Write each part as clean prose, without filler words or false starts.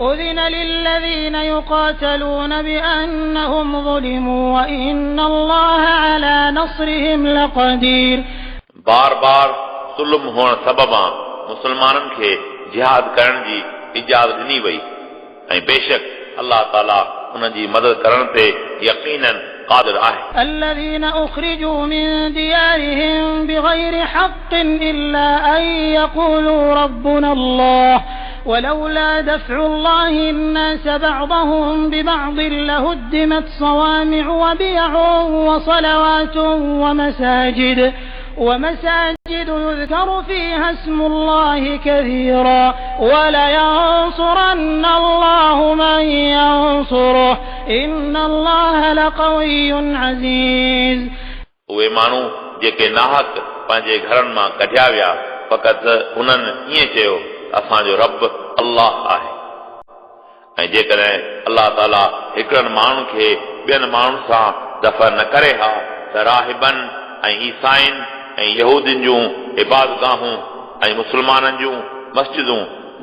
أذن للذين يقاتلون بأنهم ظلموا وإن الله على نصرهم لقدير. बार बार ज़ुल्म हुअण सबबा मुसलमाननि खे जिहाद करण जी इजाज़त ॾिनी वई ऐं बेशक अल्लाह ताला उन जी मदद करण ते यकीनन قادر आहे. الذين أخرجوا من ديارهم بغير حق إلا أن يقولوا ربنا الله ولولا دفع الله الناس بعضهم ببعض لهدمت صوامع وبيع وصلوات ومساجد يذكر فيها اسم الله كثيرا ولينصرن الله من ينصره إن الله لقوي عزيز. उहे माण्हू जेके नाहक पंहिंजे घरनि मां कढिया विया फ़क़ति उन्हनि ईअं चयो असांजो रब अल्लाह आहे ऐं जेकॾहिं अल्लाह ताला हिकिड़नि माण्हुनि खे ॿियनि माण्हुनि सां दफ़ा न करे हा त राहिबनि ऐं ईसाइनि ऐं यहूदियुनि जूं इबादतगाहूं ऐं मुस्लमाननि जूं मस्जिदूं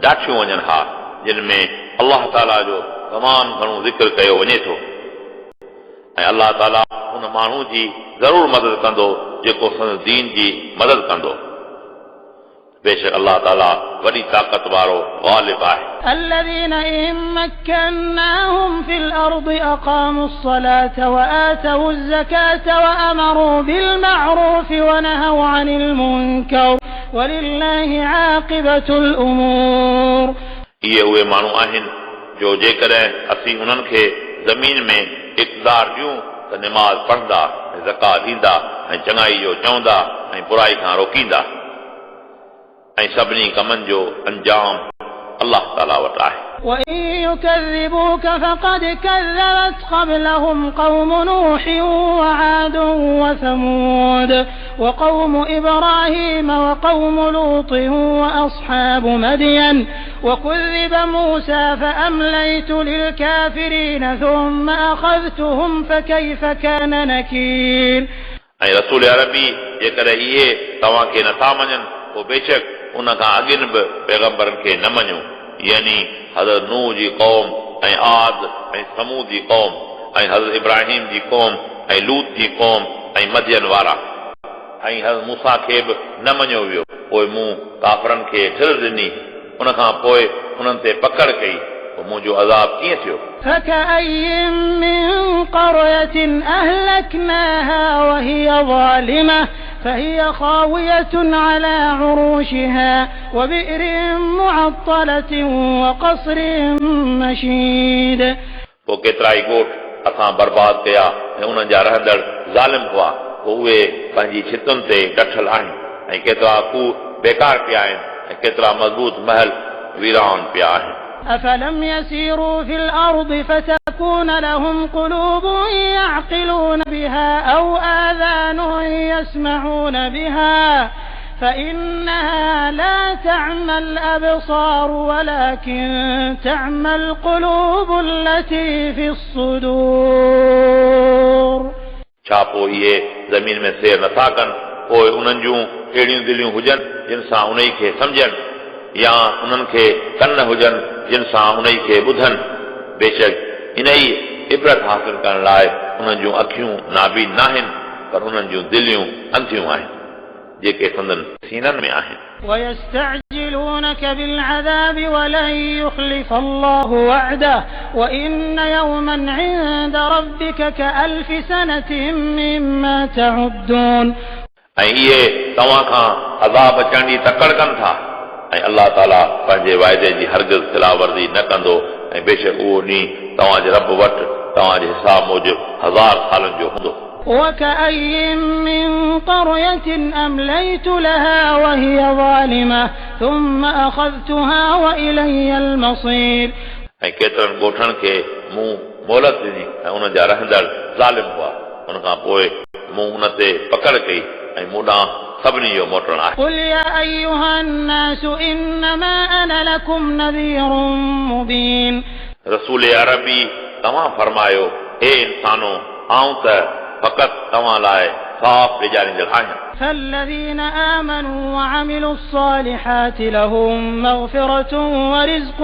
ॾाठियूं वञनि हा जिन में अल्लाह ताला जो तमामु घणो ज़िक्र कयो वञे थो ऐं अल्लाह ताला उन माण्हू जी ज़रूरु मदद कंदो जेको संदसि दीन जी मदद कंदो. बेशक अल्लाह ताला वॾी ताक़त वारो गालिब आहे. الذين إن مكناهم في الأرض أقاموا الصلاة وآتوا الزكاة وأمروا بالمعروف ونهوا عن المنكر ولله عاقبة الأمور. इहे उहे माण्हू आहिनि जो जेकॾहिं असीं उन्हनि खे ज़मीन में इक़्तिदार ॾियूं त निमाज़ पढ़ंदा ऐं ज़कात ॾींदा ऐं चङाई जो चवंदा ऐं बुराई खां रोकींदा ऐं सभिनी कमनि जो अंजाम अल्लाह ताला वटि आहे. وإن يكذبوك فقد كذبت قبلهم قوم نوح وعاد وثمود وقوم إبراهيم وقوم لوط وأصحاب مدين وكذب موسى فأمليت للكافرين ثم أخذتهم فكيف كان نكير. ऐं रसूल अरबी जेकॾहिं इहे तव्हांखे नथा मञनि पोइ बेशक उन खां अॻिन बि पैगंबरनि खे न मञो यानी हज़रत नूह जी क़ौम ऐं आद ऐं समूद जी क़ौम ऐं हज़रत इब्राहिम जी क़ौम ऐं लूत जी क़ौम ऐं मदियन वारा ऐं हज़रत मूसा खे बि न मञियो वियो. पोइ मूं काफ़रनि खे ढिल ॾिनी उन खां पोइ उन्हनि ते पकड़ कई पोइ मुंहिंजो अज़ाब कीअं थियो. فكأي من قرية أهلكناها وهي ظالمة فهي خاوية على عروشها وبئر معطلة وقصر مشيد. पोइ केतिरा ई ॻोठ असां बर्बाद कया ऐं उन्हनि जा रहंदड़ ज़ालिम हुआ पोइ उहे पंहिंजी छितुनि ते ॾठल आहिनि ऐं केतिरा खूह बेकार पिया आहिनि ऐं केतिरा मज़बूत महल वीरान पिया आहिनि. أفلم يسيروا في الأرض فتكون لهم قلوب يعقلون بها أو آذان يسمعون بها فإنها لا تعمى الأبصار ولكن تعمى القلوب التي في الصدور. छा पोइ इहे ज़मीन में सैर नथा कनि पोइ उन्हनि जूं अहिड़ियूं दिलियूं हुजनि जिन सां उन खे सम्झनि या उन्हनि खे कन हुजनि जिन सां उन खे ॿुधनि. बेशक इन ई इबरत हासिल करण लाइ उन्हनि जूं अखियूं नाबीन नाहिनि पर उन्हनि जूं दिलियूं अंधियूं आहिनि जेके संदन सीननि में आहिनि. ويستعجلونك بالعذاب ولن يخلف الله وعده وإن يوما عند ربك كألف سنة مما تعدون. ऐं इहे तव्हां खां अज़ाब अचण जी तकड़ कनि था ऐं अल्लाह ताला पंहिंजे वाइदे जी हरगिज़ खिलाफवर्ज़ी न कंदो ऐं बेशक उहो ॾींहुं तव्हांजे रब वटि तव्हांजे हिसाब मूजिबि 1000 सालनि जो हूंदो. وكأي من قرية أمليت لها وهي ظالمة ثم أخذتها وإلي المصير. ऐं केतिरनि ॻोठनि खे मूं मोहलत ॾिनी ऐं उन जा रहंदड़ ज़ालिम हुआ उन खां पोइ मूं उन ते पकड़ कई ऐं मूं ॾांहुं सभिनी जो मोटणु आहे. قل يا أيها الناس إنما أنا لكم نذير مبين. रसूल अरबी तव्हां फरमायो हे इंसानो आऊं त फ़क़ति तव्हां लाइ साफ़ ॾेजारींदड़ आहियां. فالذين آمنوا وعملوا الصالحات لهم مغفرة ورزق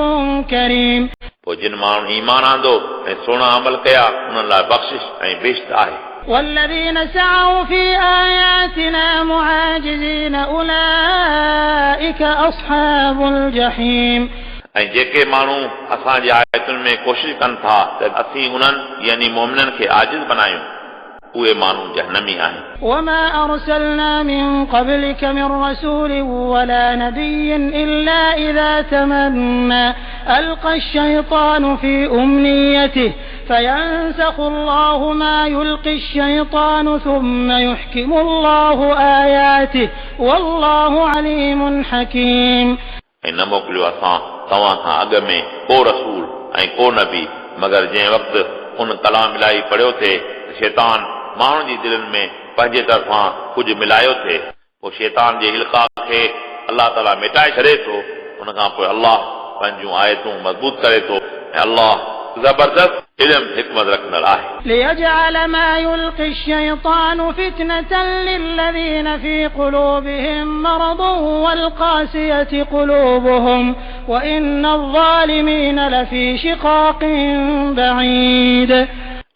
كريم. पोइ जिन माण्हू ईमान आंदो ऐं सुहिणा अमल कया उन्हनि लाइ बख़्शिश ऐं बेश्त आहे والذين سعوا في آياتنا معاجزين أولئك أصحاب الجحيم ऐं जेके माण्हू असांजी आयतुनि में कोशिशि कनि था त असीं उन्हनि यानी मोमिननि खे आजिज़ बनायूं उहे माण्हू जहन्नमी आहिनि وما أرسلنا من قبلك من رسول ولا نبي إلا إذا تمنى ألقى الشيطان في أمنيته فينسخ الله ما يلقي الشيطان ثم يحكم الله آياته والله عليم حكيم ऐं न मोकिलियो असां तव्हां खां अॻु में को रसूल ऐं को नबी मगर जंहिं वक़्तु उन कलाम इलाही पढ़ियो थिए शैतान माण्हुनि जी दिलनि में पंहिंजे तरफ़ां कुझु मिलायो थिए पोइ शैतान जे इल्का खे अलाह ताला मिटाए छॾे थो उन खां पोइ अलाह पंहिंजूं आयतूं मज़बूत करे थो ऐं अलाह ज़बरदस्त इल्म हिकमत रखंदड़ आहे ليجعل ما يلقي الشيطان فتنة للذين في قلوبهم مرض والقاسية قلوبهم وإن الظالمين لفي شقاق بعيد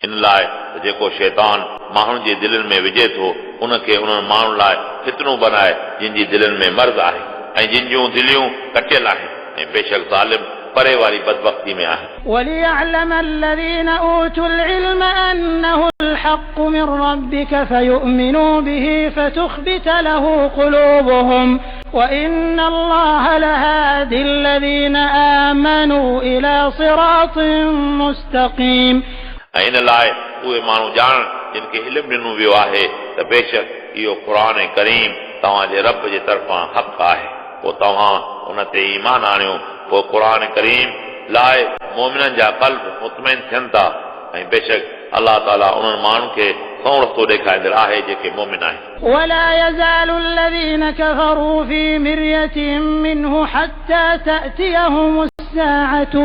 इन लाइ जेको शैतान माण्हुनि जे दिलनि में विझे थो उनखे उन्हनि माण्हुनि लाइ फितनो बनाए जिन जी दिलनि में मर्ज़ आहे ऐं जिन जूं दिलियूं कटियल आहिनि ऐं बेशक ज़ालिम परे वारी बदबख्ती में आहे وليعلم الذين أوتوا العلم أنه الحق من ربك فيؤمنوا به فتخبت له قلوبهم وإن الله لهادي الذين آمنوا إلى صراط مستقيم ऐं इन लाइ उहे माण्हू ॼाण जिन खे इल्मु ॾिनो वियो आहे त बेशक इहो क़ुर करीम तव्हांजे रब जे तरफ़ां हक़ आहे पोइ तव्हां उन ते ईमान आणियो पोइ क़ुर करीम लाइ मोमिननि जा क़ल्ब मुतमइन थियनि था ऐं बेशक अलाह ताला उन्हनि माण्हुनि खे सोण रस्तो ॾेखारींदड़ आहे जेके मोमिन आहिनि ولا يزال الذين كفروا في مرية منه حتى تأتيهم الساعة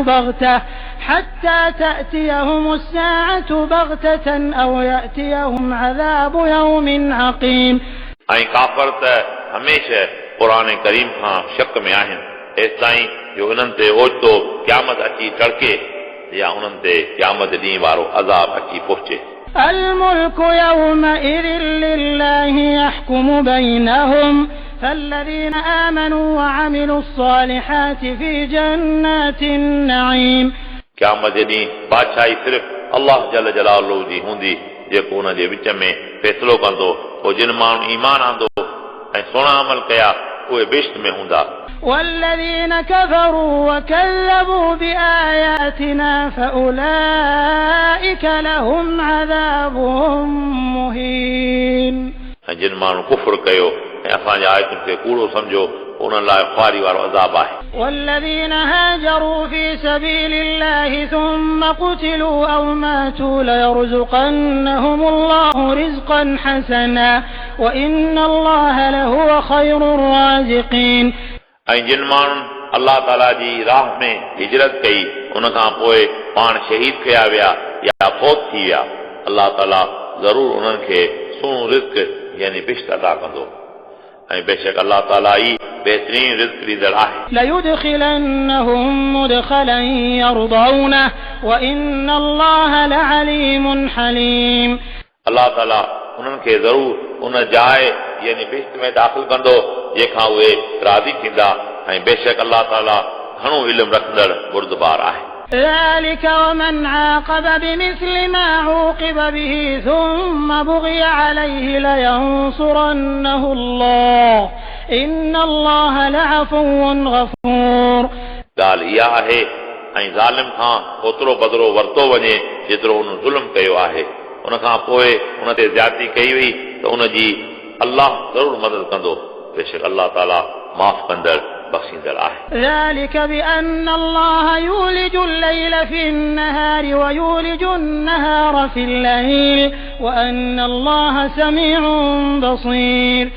بغتة أو يأتيهم عذاب يوم عقيم ऐं काफ़र त हमेशह क़ुर करीम खां शक में आहिनि एसिताईं जो उन्हनि ते ओचितो क़यामत अची टड़के या उन्हनि ते क़यामत ॾींहुं वारो अज़ाब अची पहुचे الملك يومئذ لله يحكم بينهم فالذين آمنوا وعملوا الصالحات في جنات النعيم क़यामत जे ॾींहुं बादशाही सिर्फ़ अल्लाह जल जलालहू जी हूंदी जेको उन जे विच में फ़ैसिलो कंदो पोइ जिन माण्हू ईमान आंदो ऐं सुहिणा अमल कया उहे बेश्त में हूंदा والذين كفروا وكذبوا بآياتنا فأولئك لهم عذاب مهين ऐं जिन माण्हू कुफ़्र कयो ऐं असांजे आयतुनि खे कूड़ो सम्झो उन्हनि लाइ ख़्वारी वारो अज़ाब आहे والذين هاجروا في سبيل الله ثم قتلوا أو ماتوا ليرزقنهم الله رزقا حسنا وإن الله لهو خير الرازقين ऐं जिन माण्हुनि अलाह ताला जी राह में हिजरत कई उन खां पोइ पाण शहीद कया विया या फौत थी विया अलाह ताला ज़रूर उन्हनि खे सुहिणो रिज़्क़ यानी बिश्त अदा कंदो ऐं बेशक अलाह ताला ई बहितरीन रिज़्क़ ॾींदड़ आहे ليدخلنهم مدخلا يرضونه وإن الله لعليم حليم अलाह ताला उन्हनि खे ज़रूर उन जाइ यानी बिश्त में दाख़िल कंदो जंहिंखां उहे राज़ी थींदा ऐं बेशक अलाह ताला घणो इल्मु रखंदड़ बुर्दबार आहे ذلك ومن عاقب بمثل ما عوقب به ثم بغي عليه لينصرنه الله إن الله لعفو غفور ॻाल्हि इहा आहे ऐं ज़ालिम खां ओतिरो बदिलो वरितो वञे जेतिरो हुन ज़ुल्म कयो आहे उन खां पोइ उन ते ज़्यादती कई वई त उन जी अलाह ज़रूर मदद कंदो बेशक अलाह ताला माफ़ कंदड़ बख़्शींदड़ आहे ذلك بأن الله يولج الليل في النهار ويولج النهار في الليل وأن الله سميع بصير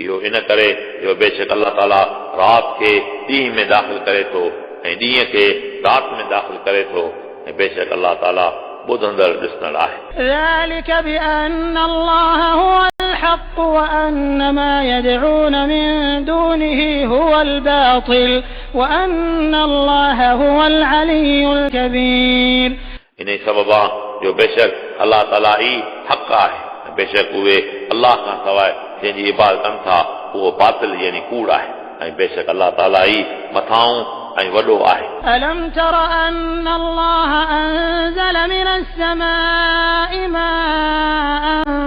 इहो इन करे जो बेशक अलाह ताला रात खे ॾींहं में दाख़िल करे थो ऐं ॾींहं खे रात में दाख़िल करे थो ऐं बेशक अलाह ताला ॿुधंदड़ ॾिसंदड़ आहे ذلك بأن الله هو الحق وأن ما يدعون من دونه هو الباطل وأن الله هو العلي الكبير. इन सबबा जो बेशक अल्लाह ताला ई हक़ आहे, बेशक उहे अल्लाह खां सवाइ जंहिंजी इबादत कनि था उहो बातिल यानी कूड़ आहे, ऐं बेशक अल्लाह ताला ई मथाऊं ऐं वॾो आहे. ألم تر أن الله أنزل من السماء ماء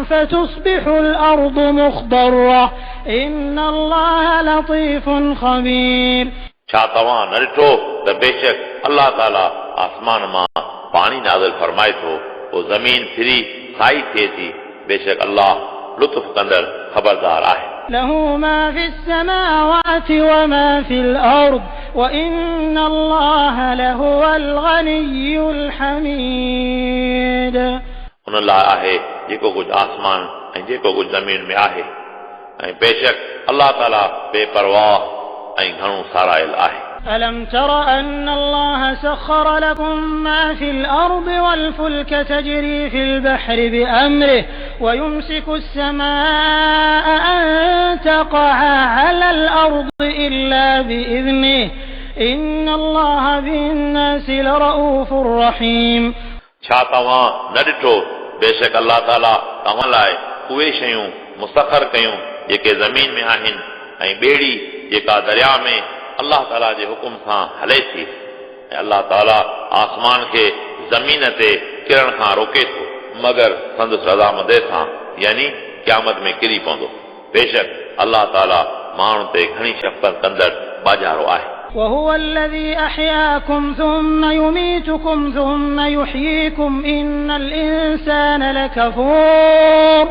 فتصبح الأرض مخضرة إن الله لطيف خبير. छा तव्हां न ॾिठो त बेशक अल्लाह ताला आसमान मां पाणी नाज़िल फरमाए थो, पोइ ज़मीन फिरी साई थिए थी, बेशक अल्लाह लुत्फ़ कंदड़ ख़बरदार आहे. له ما في السماوات وما في الأرض وإن الله لهو الغني الحميد. उन लाइ आहे जेको कुझु आसमान ऐं जेको कुझु ज़मीन में आहे, ऐं बेशक अल्लाह ताला बेपरवाह ऐं घणो सारायल आहे. ألم تر أن الله سخر لكم ما في الأرض والفلك تجري في البحر بأمره ويمسك السماء أن تقع على الأرض إلا بإذنه إن الله بالناس لرؤوف رحيم. छा तव्हां न ॾिठो बेशक अल्लाह ताला तव्हां लाइ उहे शयूं मुसखर कयूं जेके ज़मीन में आहिनि ऐं ॿेड़ी जेका दरिया में अल्लाह ताला जे हुकुम सां हले थी, ऐं अल्लाह ताला आसमान खे ज़मीन ते किरण खां रोके थो मगर संदसि रज़ामंदे सां, यानी क़यामत में किरी पवंदो. बेशक अल्लाह ताला माण्हू ते घणी शफ़क़त कंदड़ बाजारो आहे. وهو الذي أحياكم ثم يميتكم ثم يحييكم إن الإنسان لكفور.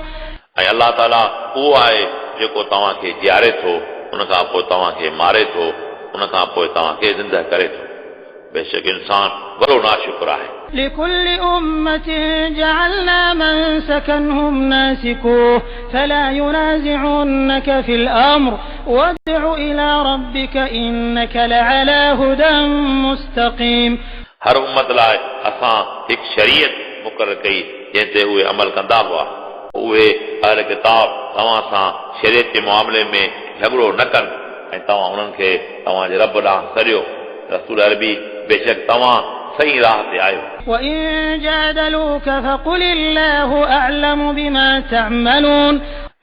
ऐं अल्लाह ताला उहो आहे जेको तव्हांखे जीआरे थो, उन खां पोइ तव्हांखे मारे थो, उन खां पोइ तव्हांखे ज़िंदह करे थो. बेशक इंसान वॾो नाशुक्र आहे. لكل أمة جعلنا منسكا هم ناسكوه فلا ينازعنك في الأمر وادع إلى ربك إنك لعلى هدى مستقيم. हर उम्मत लाइ असां हिकु शरीयत मुक़ररु कई जंहिं ते उहे अमल कंदा हुआ. उहे अहल किताब तव्हां सां शरीयत जे मामले में झगड़ो न कनि ऐं तव्हां उन्हनि खे तव्हांजे रब ॾांहुं सरियो. रसूल अरबी बेशक तव्हां सही राह ते आहियो. وإن جادلوك فقل الله أعلم بما تعملون.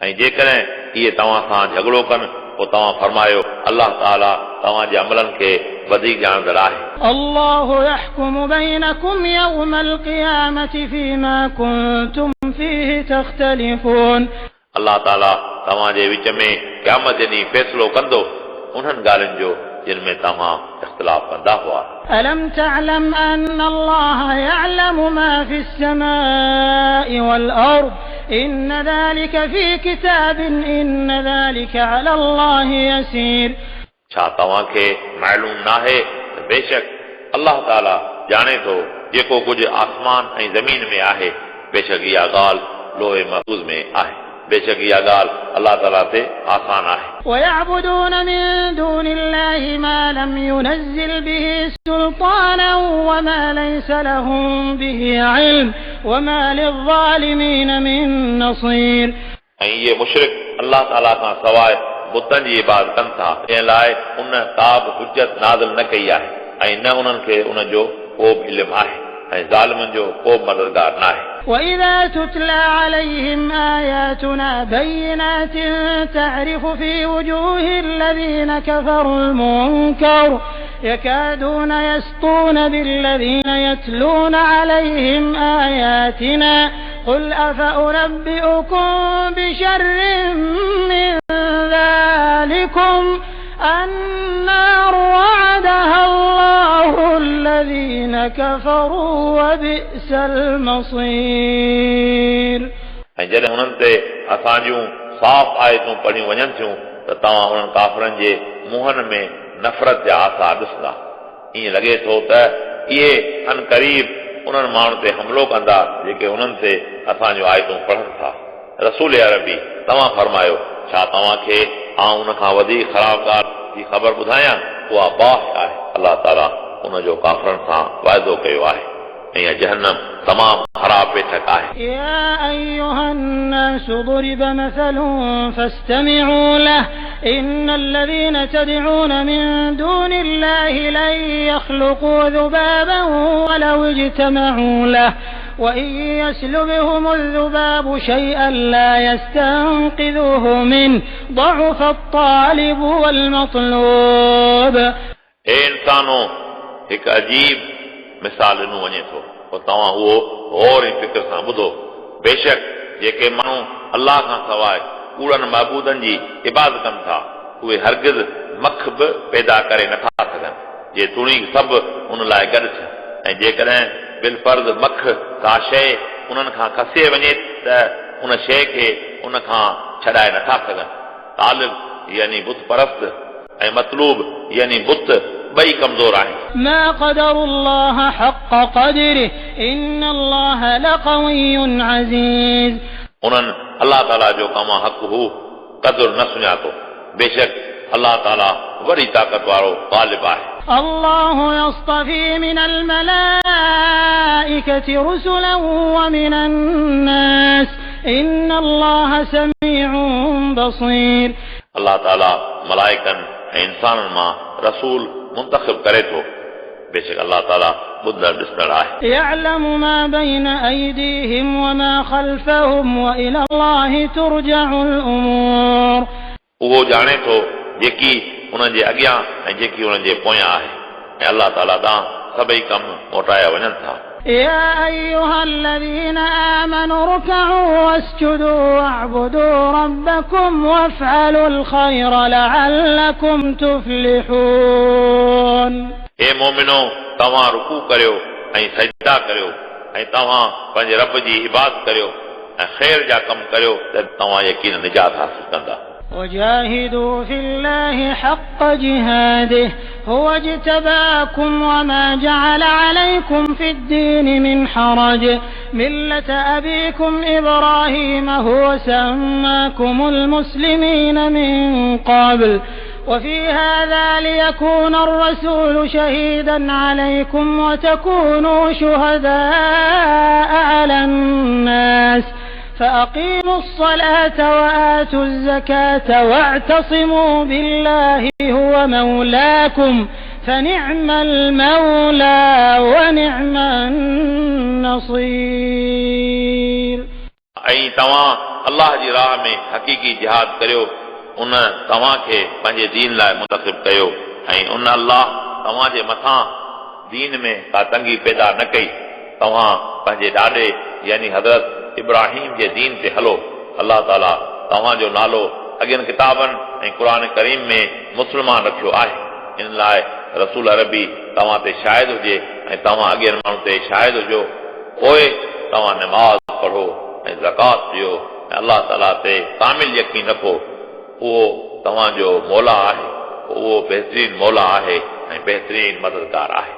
ऐं जेकॾहिं इहे तव्हां सां झगड़ो कनि पोइ तव्हां फरमायो अल्लाह ताला तव्हांजे अमलनि खे वधीक ॼाणंदड़ आहे. الله يحكم بينكم يوم القيامة فيما كنتم فيه تختلفون. अल्लाह ताला तव्हांजे विच में क़यामत जे ॾींहुं फ़ैसिलो कंदो उन्हनि ॻाल्हियुनि जो जिन में तव्हां इख़्तिलाफ़ कंदा हुआ. ألم تعلم أن الله يعلم ما في السماء والأرض إن ذلك في كتاب إن ذلك على الله يسير. छा तव्हांखे मालूम नाहे त बेशक अल्लाह ताला ॼाणे थो जेको कुझु आसमान ऐं ज़मीन में आहे, बेशक इहा ॻाल्हि लोहे महफूज़ में आहे. बेशक इहा ॻाल्हि अल्लाह ताला ते आसान आहे. ويعبدون من دون الله ما لم ينزل به سلطانا وما ليس لهم به علم وما للظالمين من نصير. ऐं इहे मुशरिक अल्लाह ताला खां सवाइ बुतनि जी इबादत कनि था, जंहिं लाइ उन का बि हुज्जत नाज़िल न कई आहे ऐं न उन्हनि खे उन जो को बि इल्मु आहे ऐं ज़ालिमनि जो को बि मददगार न आहे. وإذا تتلى عليهم آياتنا بينات تعرف في وجوه الذين كفروا المنكر يكادون يسطون بالذين يتلون عليهم آياتنا قل أفأنبئكم بشر من ذلكم النار وعدها الله الذين كفروا وبئس المصير. ऐं जॾहिं हुननि ते असां जूं साफ़ आयतूं पढ़ियूं वञनि थियूं त तव्हां उन्हनि काफ़िरनि जे मुंहनि में नफ़रत जा आसार ॾिसंदा. ईअं लॻे थो त इहे अन क़रीब उन्हनि माण्हुनि ते हमिलो कंदा जेके उन्हनि ते असां जूं आयतूं पढ़नि था. रसूल अरबी तव्हां फरमायो छा तव्हांखे आउं उन खां वधीक ख़राबकार जी ख़बर ॿुधायां? उहा बाहि आहे. अल्लाह ताला उन जो काफ़िरनि सां वाइदो कयो आहे ऐं जहन्नम तमाम ख़राब बेठक आहे। يا أيها الناس ضرب مثل فاستمعوا له إن الذين تدعون من دون الله لن يخلقوا ذبابا ولو اجتمعوا له وإن يسلبهم الذباب شيئا لا يستنقذوه منه ضعف الطالب والمطلوب। हे इंसानो हिकु अजीब मिसाल ॾिनो वञे थो पोइ तव्हां उहो गौर ऐं फिक्र सां ॿुधो। बेशक जेके माण्हू अलाह खां सवाइ कूड़नि महबूदनि जी इबादत कनि था उहे हरगिज़ मख बि पैदा करे नथा सघनि जे तुणी सभु उन लाइ गॾु थियनि ऐं जेकॾहिं बिलफर्ज़ मख का शइ उन्हनि खां खसे वञे त उन शइ खे उन खां छॾाए नथा सघनि। तालिब यानी बुत परस्त ऐं मतलूब यानी बुत ॿई कमज़ोर आहिनि। ما قدر الله حق قدره إن الله لقوي عزيز। उन्हनि अलाह ताला जो कमा हक़ हू क़दुर न सुञातो। बेशक अलाह ताला वॾी ताक़त वारो ग़ालिब आहे। الله يصطفي من الملائكة رسلا ومن الناس إن الله سميع بصير। अलाह ताला मलाइकनि ऐं इंसाननि मां रसूल मुंतखब करे थो। बेशक अलाह ताला ॿुधड़ ॾिसंदड़ आहे। يعلم ما بين أيديهم وما خلفهم وإلى الله ترجع الأمور। उहो ॼाणे थो जेकी उन्हनि जे अॻियां ऐं जेकी उन्हनि जे पोयां आहे ऐं अलाह ताला ॾांहुं सभई कम मोटाया वञनि था। يا أيها الذين آمنوا اركعوا واسجدوا واعبدوا ربكم وافعلوا الخير لعلكم تفلحون। हे मोमिनो तव्हां रुकू करियो ऐं सजदा करियो ऐं तव्हां पंहिंजे रब जी इबादत करियो ऐं ख़ैर जा कम करियो त तव्हां यकीन निजात हासिल कंदा। وجاهدوا في الله حق جهاده هو اجتباكم وما جعل عليكم في الدين من حرج ملة أبيكم إبراهيم هو سماكم المسلمين من قبل وفي هذا ليكون الرسول شهيدا عليكم وتكونوا شهداء على الناس فأقيموا الصلاة وآتوا الزكاة واعتصموا بالله هو مولاكم فنعم المولى ونعم النصير। ऐं तव्हां अलाह जी राह में हक़ीक़ी जिहाद करियो उन तव्हां खे पंहिंजे दीन लाइ मुंतखब कयो ऐं उन अलाह तव्हां जे मथां दीन में का तंगी पैदा न कई। तव्हां पंहिंजे ॾाॾे यानी हज़रत इब्राहिम जे दीन ते हलो। अलाह ताला तव्हां जो नालो अॻियनि किताबनि ऐं क़ुर करीम में मुस्लमान रखियो आहे। इन लाइ रसूल अरबी तव्हां ते शाहिद हुजे ऐं तव्हां अॻियनि माण्हू ते शाहिद हुजो। पोइ तव्हां नमाज़ पढ़ो ऐं ज़कात ॾियो ऐं अलाह ताला ते कामिल यकीन रखो। उहो तव्हांजो मौला आहे। उहो बहितरीन मौला आहे ऐं बहितरीन मददगार आहे।